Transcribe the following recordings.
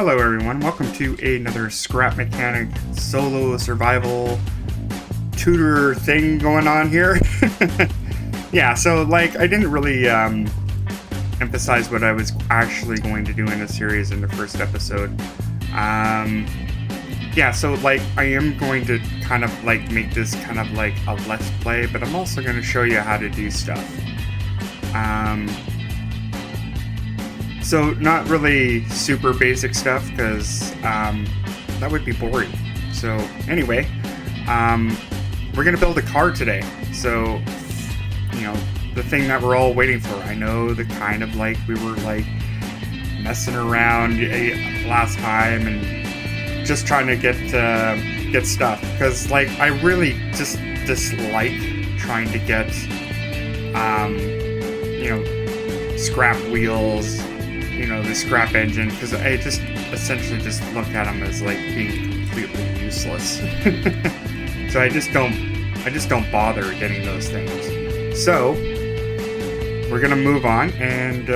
Hello everyone, welcome to another Scrap Mechanic solo survival tutor thing going on here. Yeah, so like I didn't really emphasize what I was actually going to do in the series in the first episode. Yeah, so like I am going to kind of like make this kind of like a let's play, but I'm also going to show you how to do stuff. So not really super basic stuff because that would be boring. So anyway, we're gonna build a car today. So you know, the thing that we're all waiting for. I know the kind of like we were like messing around last time and just trying to get stuff because like I really just dislike trying to get scrap wheels. The scrap engine, because I just essentially just look at them as like being completely useless. So I just don't bother getting those things. So we're gonna move on, and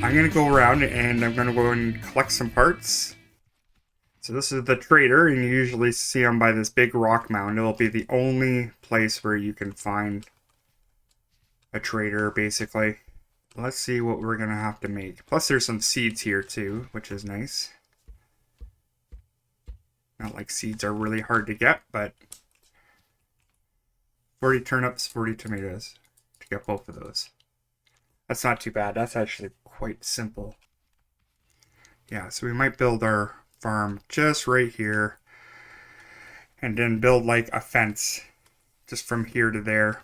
I'm gonna go around and I'm gonna go and collect some parts. So this is the trader, and you usually see them by this big rock mound. It'll be the only place where you can find a trader, basically. Let's see what we're going to have to make. Plus there's some seeds here too, which is nice. Not like seeds are really hard to get, but 40 turnips, 40 tomatoes to get both of those. That's not too bad. That's actually quite simple. Yeah, so we might build our farm just right here and then build like a fence just from here to there.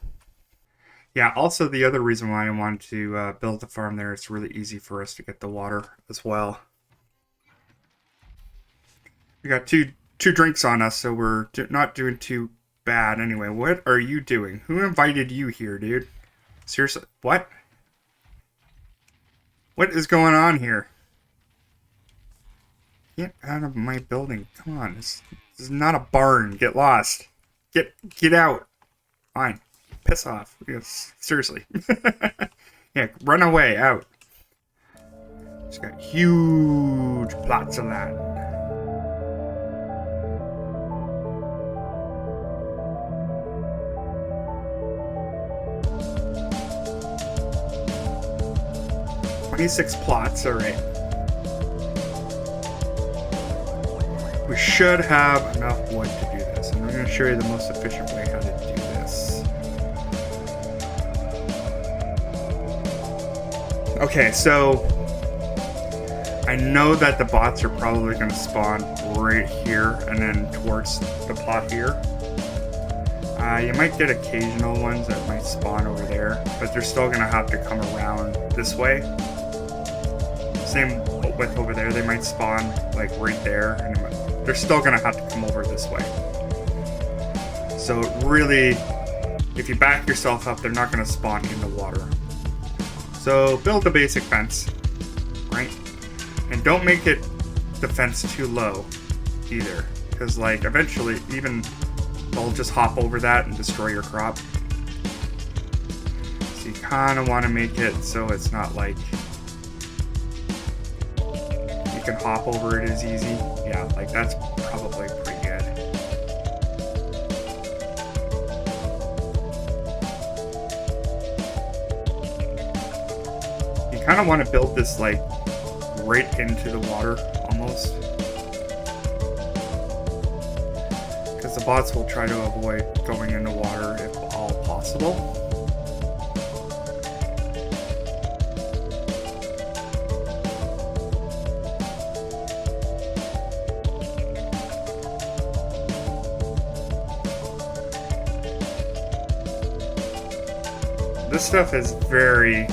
Yeah, also the other reason why I wanted to build the farm there, it's really easy for us to get the water as well. We got two drinks on us, so we're not doing too bad anyway. What are you doing? Who invited you here, dude? Seriously, what? What is going on here? Get out of my building. Come on, this is not a barn. Get lost. Get out. Fine. Piss off. Yes, seriously. Yeah, run away, out. It's got huge plots of land. "26 plots, alright. We should have enough wood to do this, and I'm going to show you the most efficient way how to do this. Okay, so I know that the bots are probably going to spawn right here and then towards the plot here. You might get occasional ones that might spawn over there, but they're still going to have to come around this way. Same with over there, they might spawn like right there, and they're still going to have to come over this way. So really, if you back yourself up, they're not going to spawn in the water. So build a basic fence, right? And don't make the fence too low either, because like eventually even they'll just hop over that and destroy your crop. So you kind of want to make it so it's not like you can hop over it as easy. Yeah, like that's probably pretty good. Kind of want to build this like right into the water almost, because the bots will try to avoid going in the water if all possible. This stuff is very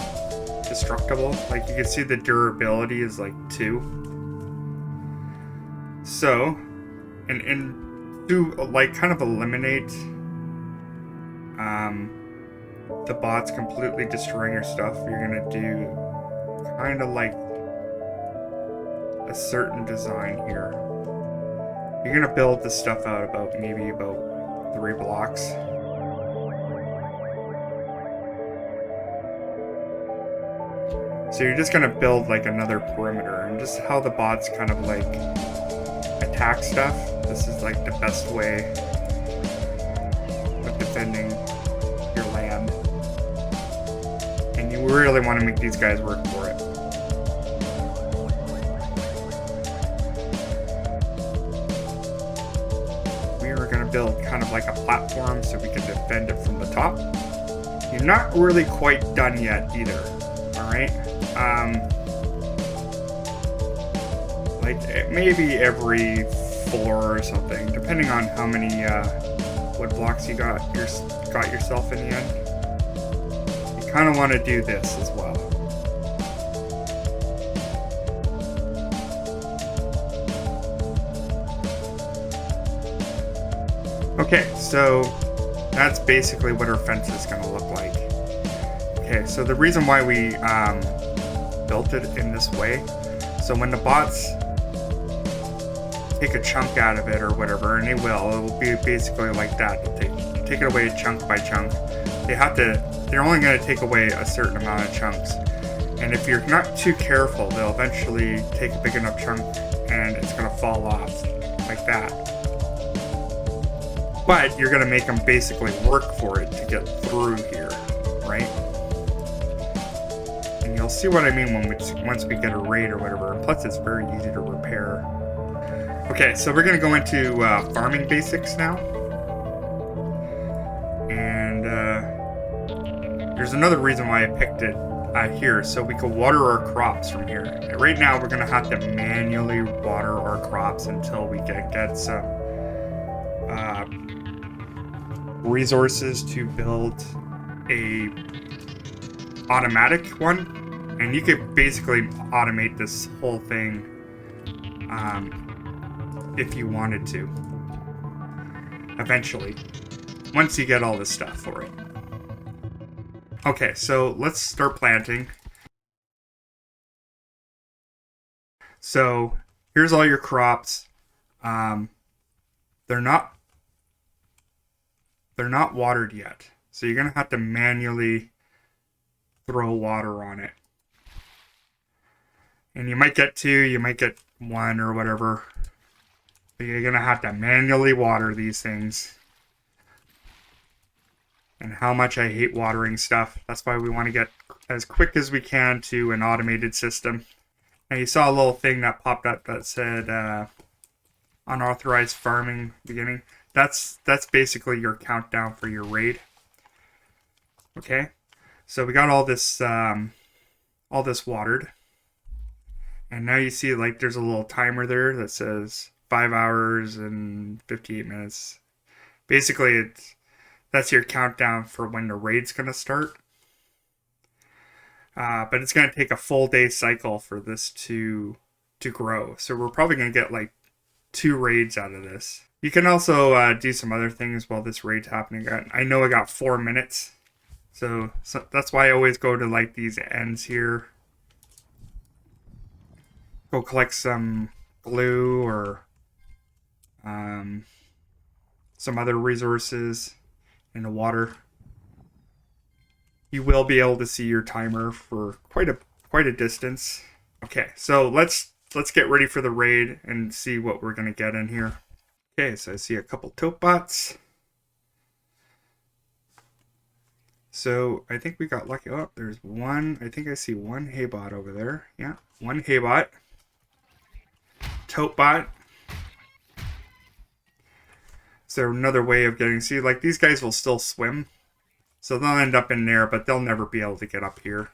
destructible. Like you can see the durability is like 2. So and to like kind of eliminate the bots completely destroying your stuff, you're gonna do kind of like a certain design here. You're gonna build this stuff out about maybe about 3 blocks. So you're just gonna build like another perimeter, and just how the bots kind of like attack stuff. This is like the best way of defending your land. And you really want to make these guys work for it. We are going to build kind of like a platform so we can defend it from the top. You're not really quite done yet either. Alright? Like maybe every floor or something, depending on how many wood blocks you got yourself in the end. You kind of want to do this as well. Okay, so that's basically what our fence is going to look like. Okay, so the reason why we built it in this way, so when the bots take a chunk out of it or whatever, and they will be basically like that. They'll take it away chunk by chunk. They're only going to take away a certain amount of chunks. And if you're not too careful, they'll eventually take a big enough chunk and it's going to fall off like that. But you're going to make them basically work for it to get through here, right? And you'll see what I mean once we get a raid or whatever. And plus, it's very easy to repair. Okay, so we're going to go into farming basics now. And there's another reason why I picked it here, so we can water our crops from here. Right now, we're going to have to manually water our crops until we get some resources to build a automatic one. And you could basically automate this whole thing if you wanted to, eventually, once you get all this stuff for it. Okay, so let's start planting. So here's all your crops. They're not watered yet, so you're gonna have to manually throw water on it. And you might get 2, you might get 1 or whatever. But you're going to have to manually water these things. And how much I hate watering stuff. That's why we want to get as quick as we can to an automated system. Now you saw a little thing that popped up that said unauthorized farming beginning. That's basically your countdown for your raid. Okay, so we got all this watered. And now you see like there's a little timer there that says 5 hours and 58 minutes. Basically, that's your countdown for when the raid's going to start. But it's going to take a full day cycle for this to grow. So we're probably going to get like 2 raids out of this. You can also do some other things while this raid's happening. I know I got 4 minutes. So that's why I always go to like these ends here. Go collect some glue or some other resources in the water. You will be able to see your timer for quite a distance. Okay, so let's get ready for the raid and see what we're gonna get in here. Okay, so I see a couple tote bots. So I think we got lucky. Oh, there's one. I think I see one hay bot over there. Yeah, one hay bot. Tote bot. So another way of getting, see, like these guys will still swim. So they'll end up in there, but they'll never be able to get up here.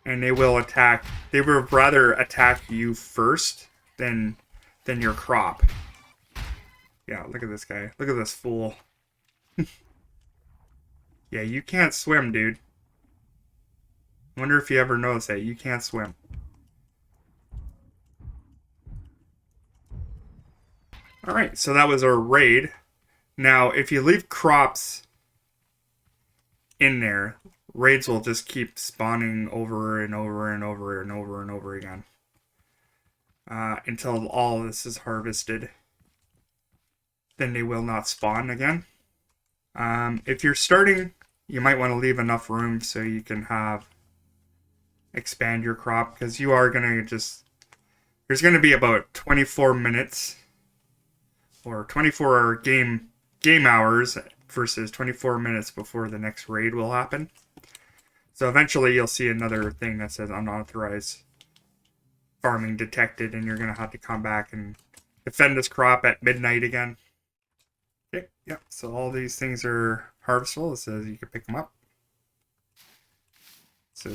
And they will attack, they would rather attack you first than your crop. Yeah, look at this guy. Look at this fool. Yeah, you can't swim, dude. Wonder if you ever noticed that. You can't swim. Alright, so that was our raid. Now, if you leave crops in there, raids will just keep spawning over and over and over and over and over again. Until all this is harvested. Then they will not spawn again. If you're starting you might want to leave enough room so you can expand your crop, because you are going to there's going to be about 24 minutes or 24 game hours versus 24 minutes before the next raid will happen. So eventually you'll see another thing that says unauthorized farming detected, and you're going to have to come back and defend this crop at midnight again. Okay, yep, so all these things are harvestable. It says you can pick them up. So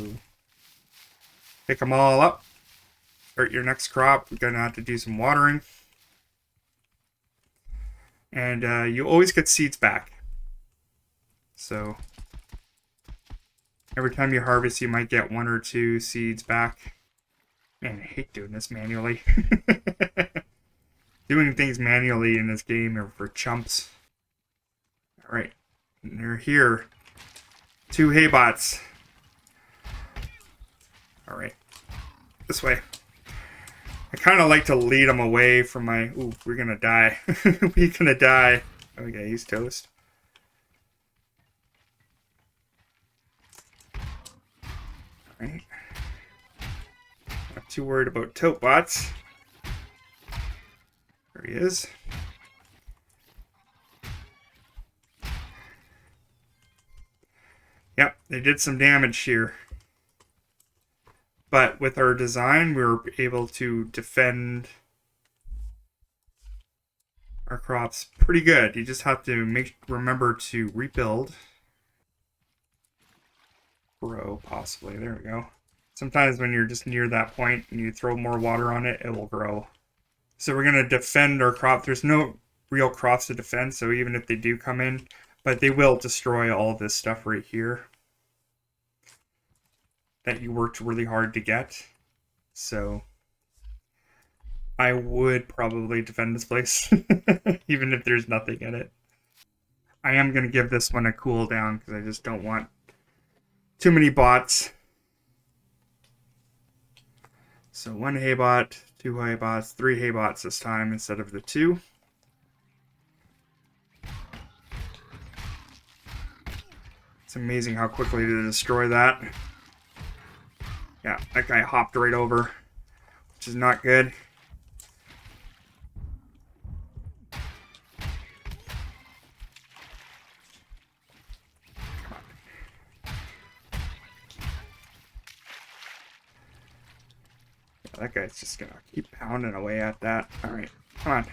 pick them all up. Start your next crop. You're going to have to do some watering. And you always get seeds back. So every time you harvest, you might get 1 or 2 seeds back. Man, I hate doing this manually. Doing things manually in this game are for chumps. Alright, and they're here. 2 hay bots. Alright, this way. I kind of like to lead them away from my... Ooh, we're gonna die. We're gonna die. Okay, he's toast. Alright. Not too worried about tote bots. There he is. Yep, they did some damage here. But with our design, we were able to defend our crops pretty good. You just have to remember to rebuild. Grow, possibly. There we go. Sometimes when you're just near that point and you throw more water on it, it will grow. So we're going to defend our crop. There's no real crops to defend, so even if they do come in, but they will destroy all this stuff right here that you worked really hard to get. So I would probably defend this place, even if there's nothing in it. I am going to give this one a cooldown because I just don't want too many bots. So 1 hay bot, 2 hay bots, 3 hay bots this time instead of the 2. It's amazing how quickly to destroy that. Yeah, that guy hopped right over, which is not good. That guy's just gonna keep pounding away at that. Alright, come on.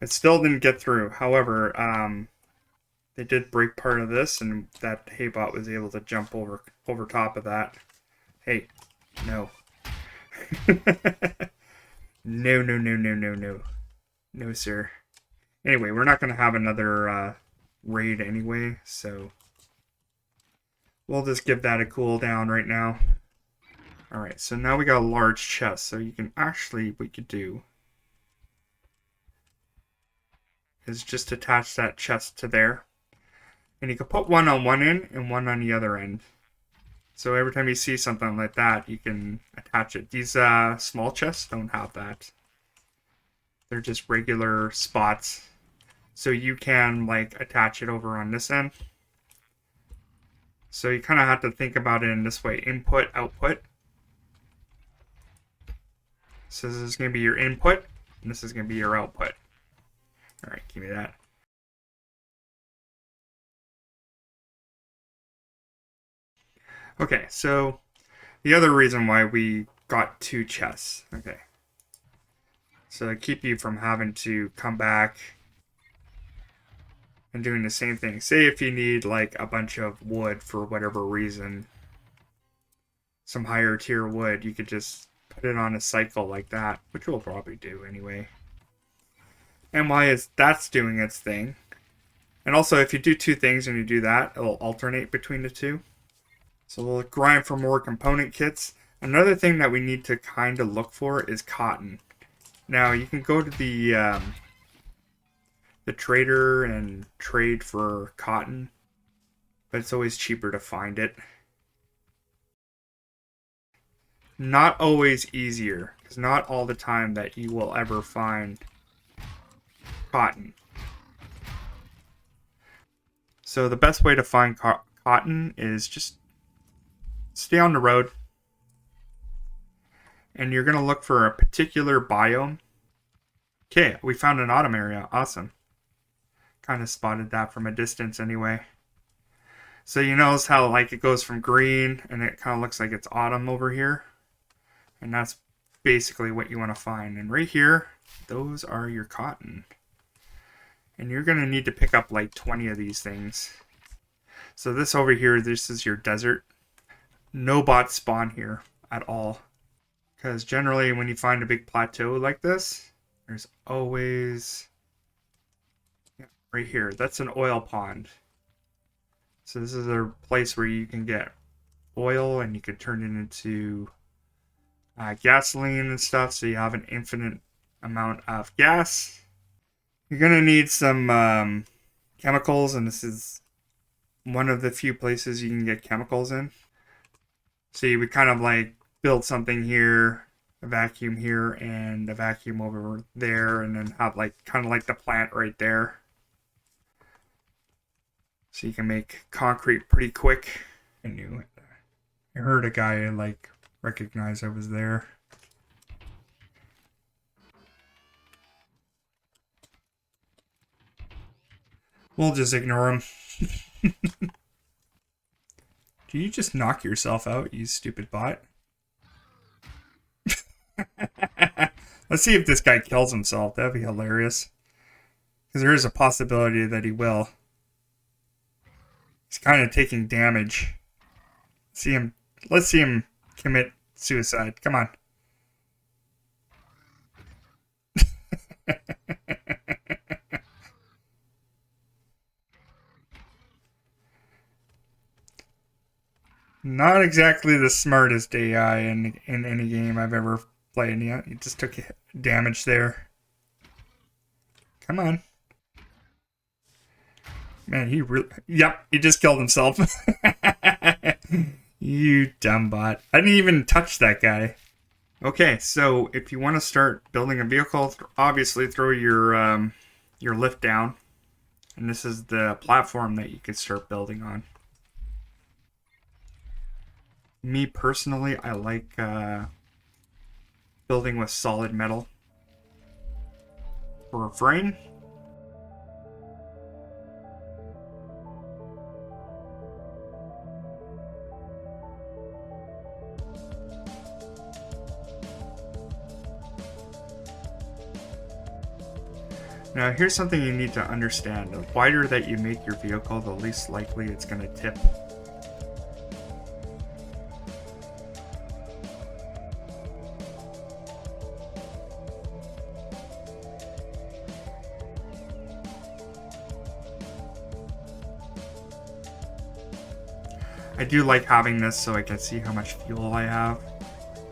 It still didn't get through. However, they did break part of this, and that hay bot was able to jump over top of that. Hey, no. No, no, no, no, no, no. No, sir. Anyway, we're not going to have another raid anyway, so we'll just give that a cooldown right now. Alright, so now we got a large chest, so you can actually, what you could do is just attach that chest to there. And you can put one on one end and one on the other end. So every time you see something like that, you can attach it. These small chests don't have that. They're just regular spots. So you can like attach it over on this end. So you kind of have to think about it in this way. Input, output. So this is going to be your input, and this is going to be your output. Alright, give me that. Okay, so the other reason why we got 2 chests. Okay. So to keep you from having to come back and doing the same thing. Say if you need like a bunch of wood for whatever reason, some higher tier wood, you could just put it on a cycle like that, which we'll probably do anyway. And while that's doing its thing, and also if you do 2 things and you do that, it'll alternate between the 2. So we'll grind for more component kits. Another thing that we need to kind of look for is cotton. Now you can go to the trader and trade for cotton, but it's always cheaper to find it. Not always easier, because not all the time that you will ever find cotton. So the best way to find cotton is just stay on the road, and you're going to look for a particular biome. Okay, we found an autumn area. Awesome. Kind of spotted that from a distance anyway. So you notice how like it goes from green and it kind of looks like it's autumn over here. And that's basically what you want to find. And right here, those are your cotton. And you're going to need to pick up like 20 of these things. So this over here, this is your desert. No bots spawn here at all. Because generally when you find a big plateau like this, there's always... right here, that's an oil pond. So this is a place where you can get oil and you can turn it into gasoline and stuff, so you have an infinite amount of gas. You're going to need some chemicals, and this is one of the few places you can get chemicals in. So you would kind of like build something here, a vacuum here, and a vacuum over there, and then have like kind of like the plant right there. So you can make concrete pretty quick. I knew it. I heard a guy like recognize I was there. We'll just ignore him. Do you just knock yourself out, you stupid bot? Let's see if this guy kills himself. That'd be hilarious. Because there is a possibility that he will. He's kind of taking damage. Let's see him commit suicide. Come on. Not exactly the smartest AI in any game I've ever played yet. He just took damage there. Come on. Man, he really... Yep, he just killed himself. You dumb bot. I didn't even touch that guy. Okay, so if you want to start building a vehicle, obviously throw your lift down. And this is the platform that you could start building on. Me personally, I like building with solid metal for a frame. Now here's something you need to understand. The wider that you make your vehicle, the least likely it's going to tip. I do like having this so I can see how much fuel I have.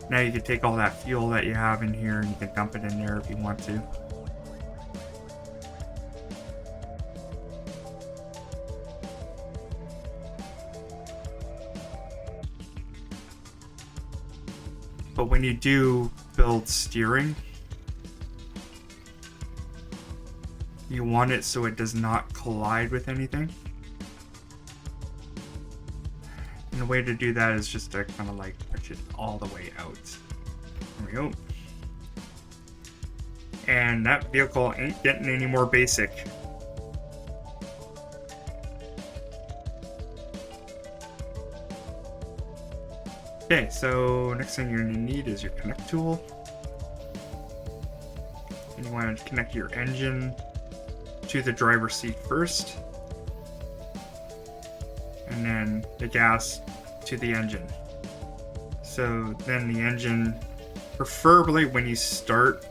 Now you can take all that fuel that you have in here and you can dump it in there if you want to. But when you do build steering, you want it so it does not collide with anything. And the way to do that is just to kind of like push it all the way out. There we go. And that vehicle ain't getting any more basic. Okay, so next thing you're going to need is your connect tool. And you want to connect your engine to the driver's seat first. And then the gas to the engine. So then the engine, preferably when you start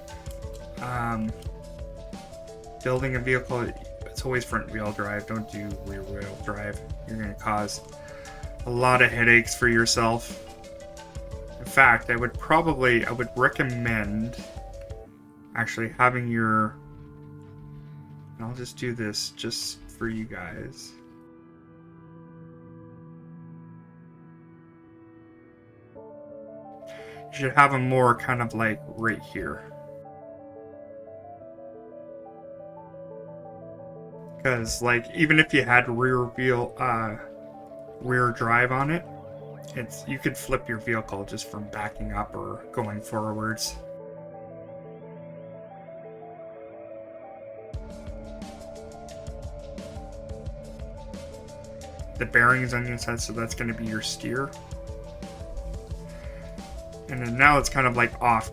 building a vehicle, it's always front wheel drive. Don't do rear wheel drive. You're going to cause a lot of headaches for yourself. In fact, I would recommend actually having your, and I'll just do this just for you guys. You should have them more kind of like right here. Because, like, even if you had rear drive on it, you could flip your vehicle just from backing up or going forwards. The bearings on the inside, so that's going to be your steer. And then now it's kind of like off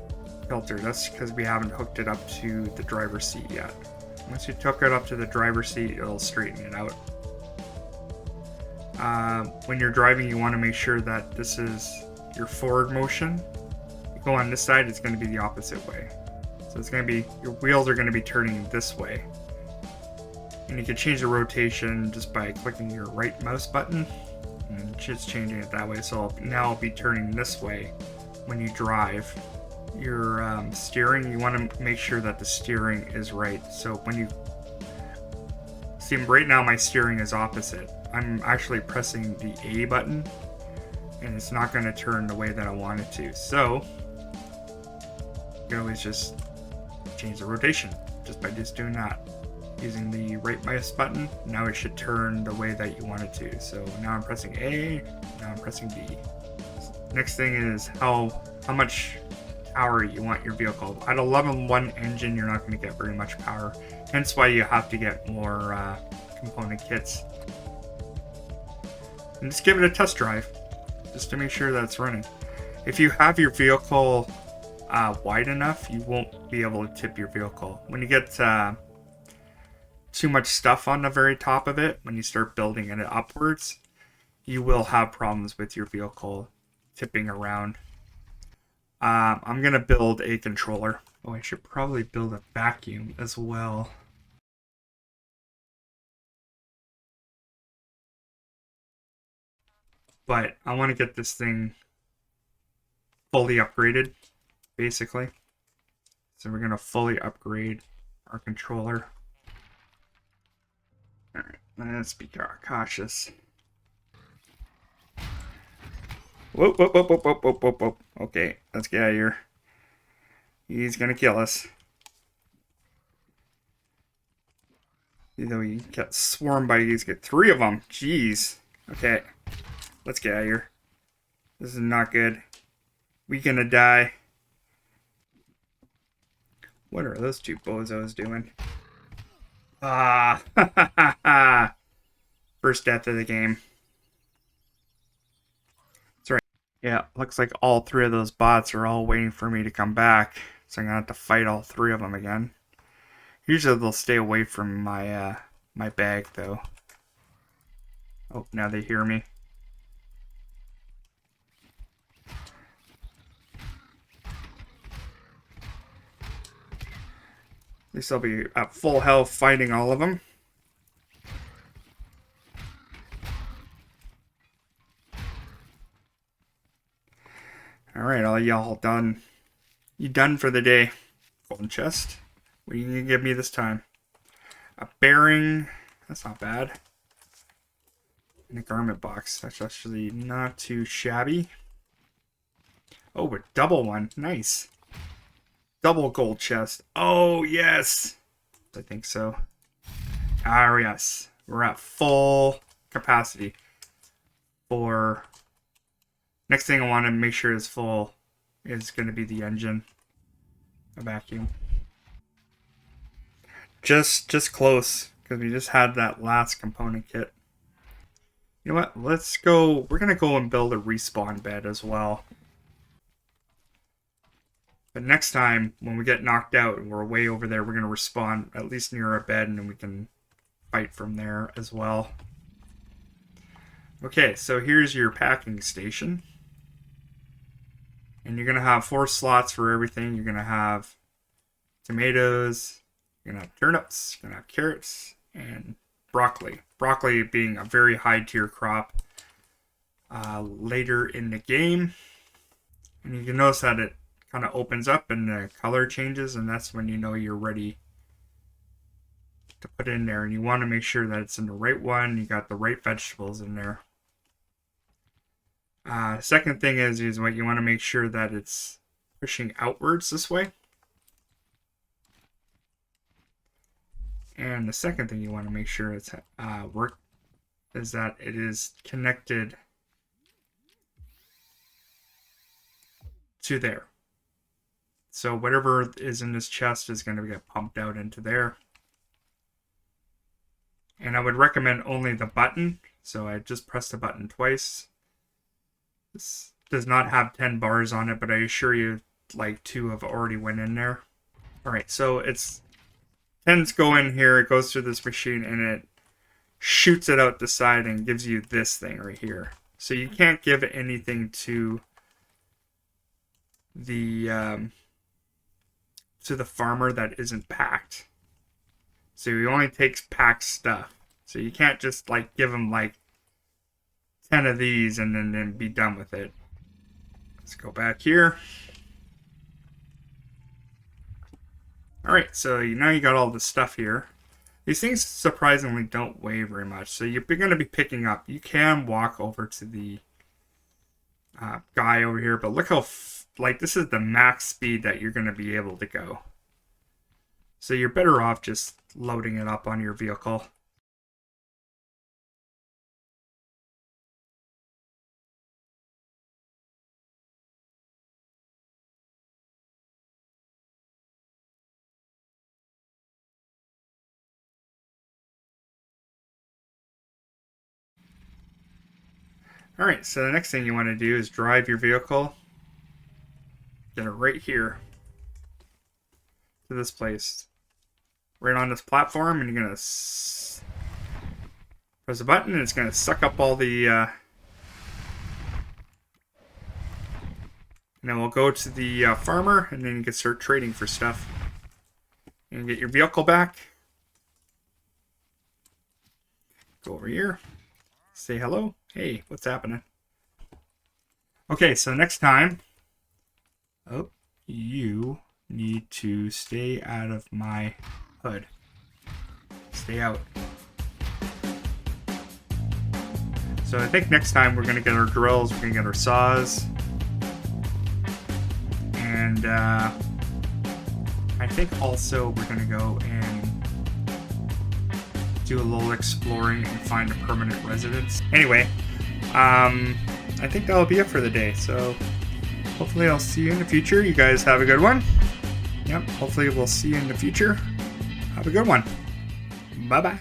kilter. That's because we haven't hooked it up to the driver's seat yet. Once you hook it up to the driver's seat, it'll straighten it out. When you're driving, you want to make sure that this is your forward motion. You go on this side, it's going to be the opposite way. So it's going to be, your wheels are going to be turning this way. And you can change the rotation just by clicking your right mouse button and just changing it that way. So now I'll be turning this way when you drive. Your steering, you want to make sure that the steering is right. So when you see, right now my steering is opposite. I'm actually pressing the A button and it's not going to turn the way that I want it to. So you can always just change the rotation just by just doing that. Using the right mouse button, now it should turn the way that you want it to. So now I'm pressing A, now I'm pressing B. Next thing is how much power you want your vehicle. At a level 1 engine, you're not going to get very much power. Hence why you have to get more component kits. And just give it a test drive, just to make sure that it's running. If you have your vehicle wide enough, you won't be able to tip your vehicle. When you get too much stuff on the very top of it, when you start building it upwards, you will have problems with your vehicle tipping around. I'm going to build a controller. Oh, I should probably build a vacuum as well. But I want to get this thing fully upgraded, basically. So we're going to fully upgrade our controller. Alright, let's be cautious. Whoop, whoop, whoop, whoop, whoop, whoop, whoop, whoop. Okay, let's get out of here. He's gonna kill us. Either we get swarmed by these, get 3 of them. Jeez. Okay, let's get out of here. This is not good. We gonna die. What are those 2 bozos doing? Ah, first death of the game. That's right. Yeah, looks like all 3 of those bots are all waiting for me to come back. So I'm gonna have to fight all 3 of them again. Usually they'll stay away from my my bag though. Oh, now they hear me. At least I'll be at full health fighting all of them. Alright, all y'all done. You done for the day. Golden chest. What are you gonna give me this time? A bearing. That's not bad. And a garment box. That's actually not too shabby. Oh, a double one. Nice. Double gold chest. Oh, yes. I think so. Ah, yes. We're at full capacity for... Next thing I want to make sure is full is going to be the engine. A vacuum. Just close, because we just had that last component kit. You know what? Let's go. We're going to go and build a respawn bed as well. But next time, when we get knocked out and we're way over there, we're going to respawn at least near a bed, and then we can fight from there as well. Okay, so here's your packing station. And you're going to have 4 slots for everything. You're going to have tomatoes, you're going to have turnips, you're going to have carrots, and broccoli. Broccoli being a very high tier crop later in the game. And you can notice that it kind of opens up and the color changes, and that's when you know you're ready to put in there. And you want to make sure that it's in the right one, you got the right vegetables in there. Second thing is what you want to make sure that it's pushing outwards this way. And the second thing you want to make sure it's work is that it is connected to there. So whatever is in this chest is going to get pumped out into there. And I would recommend only the button. So I just pressed the button twice. This does not have 10 bars on it, but I assure you like 2 have already went in there. Alright, so it's 10s go in here, it goes through this machine, and it shoots it out the side and gives you this thing right here. So you can't give anything to the farmer that isn't packed. So he only takes packed stuff. So you can't just like give him like 10 of these and then be done with it. Let's go back here. Alright, so now you got all the stuff here. These things surprisingly don't weigh very much, so you're going to be picking up. You can walk over to the guy over here, but look how, like, this is the max speed that you're going to be able to go. So you're better off just loading it up on your vehicle. Alright, so the next thing you want to do is drive your vehicle. Get it right here. To this place. Right on this platform, and you're going to press a button, and it's going to suck up all the... and then we'll go to the farmer, and then you can start trading for stuff. And get your vehicle back. Go over here. Say hello. Hey, what's happening? Okay, so next time... Oh, you need to stay out of my hood. Stay out. So I think next time we're going to get our drills, we're going to get our saws. And I think also we're going to go and do a little exploring and find a permanent residence. Anyway, I think that'll be it for the day. So hopefully I'll see you in the future. You guys have a good one. Yep, hopefully we'll see you in the future. Have a good one. Bye-bye.